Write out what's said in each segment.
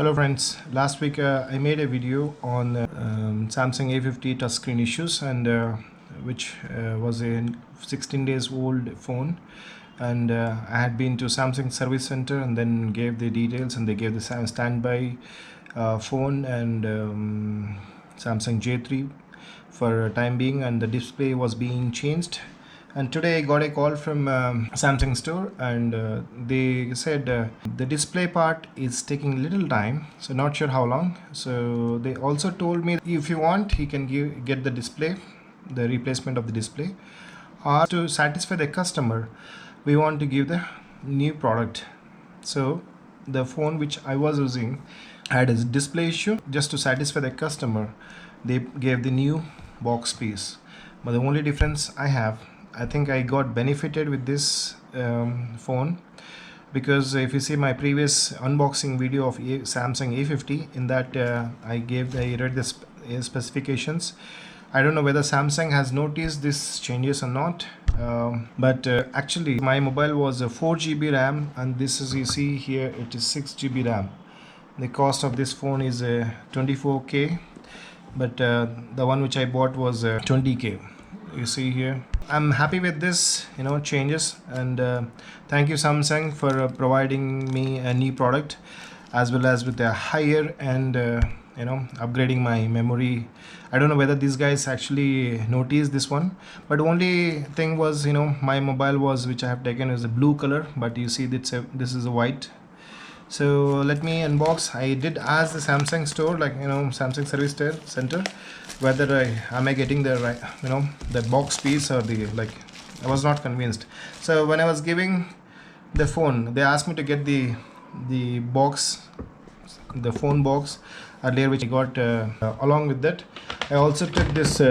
Hello friends, last week I made a video on Samsung A50 touchscreen issues and which was a 16 days old phone, and I had been to Samsung service center and then gave the details, and they gave the standby phone and Samsung J3 for time being, and the display was being changed. And today I got a call from Samsung store, and they said the display part is taking little time, so not sure how long. So they also told me if you want, he can get the display, the replacement of the display, or to satisfy the customer, we want to give the new product. So the phone which I was using had a display issue. Just to satisfy the customer, they gave the new box piece. But the only difference I think I got benefited with this phone, because if you see my previous unboxing video of Samsung A50, in that I read the specifications. I don't know whether Samsung has noticed this changes or not, but actually my mobile was a 4 GB RAM, and this is, you see here, it is 6 GB RAM. The cost of this phone is 24K, but the one which I bought was 20K. You see here, I'm happy with this changes, and thank you Samsung for providing me a new product, as well as with a higher and upgrading my memory. I don't know whether these guys actually noticed this one, but only thing was, my mobile was, which I have taken, is a blue color, but you see this is a white. So let me unbox. I did ask the Samsung store, Samsung service center, whether am I getting the right, the box piece or the I was not convinced. So when I was giving the phone, they asked me to get the box, the phone box earlier, which I got along with that. I also took this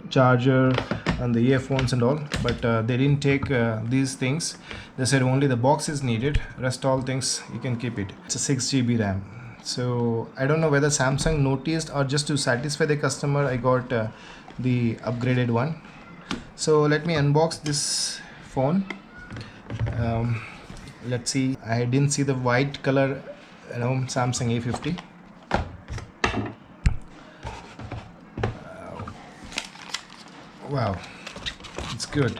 charger and the earphones and all, but they didn't take these things. They said only the box is needed, rest all things you can keep it. It's a 6 GB RAM. So I don't know whether Samsung noticed, or just to satisfy the customer I got the upgraded one. So let me unbox this phone. Let's see. I didn't see the white color, Samsung A50. Wow, it's good.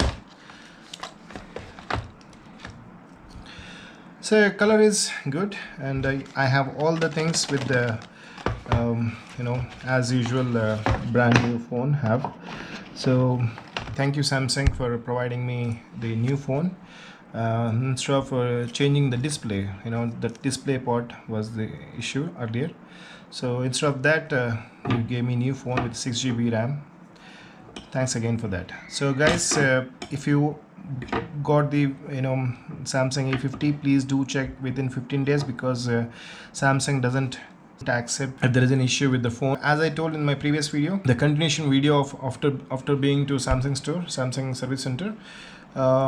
So color is good, and I have all the things with the as usual brand new phone have. So thank you Samsung for providing me the new phone. Instead of changing the display, the display part was the issue earlier. So instead of that, you gave me new phone with 6 GB RAM. Thanks again for that. So guys, if you got the Samsung A50, please do check within 15 days, because Samsung doesn't accept if there is an issue with the phone. As I told in my previous video, the continuation video of after being to Samsung store, Samsung service center,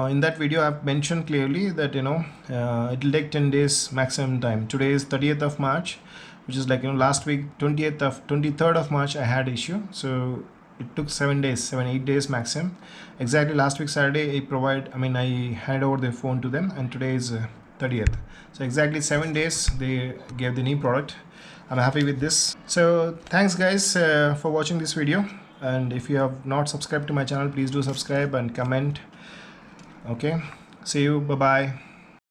in that video I've mentioned clearly that it will take 10 days maximum time. Today is 30th of March, which is last week 23rd of March I had issue. So it took 8 days maximum. Exactly last week Saturday I handed over the phone to them, and today is 30th. So exactly 7 days they gave the new product. I'm happy with this. So thanks guys for watching this video, and if you have not subscribed to my channel, please do subscribe and comment. Okay, see you, bye bye.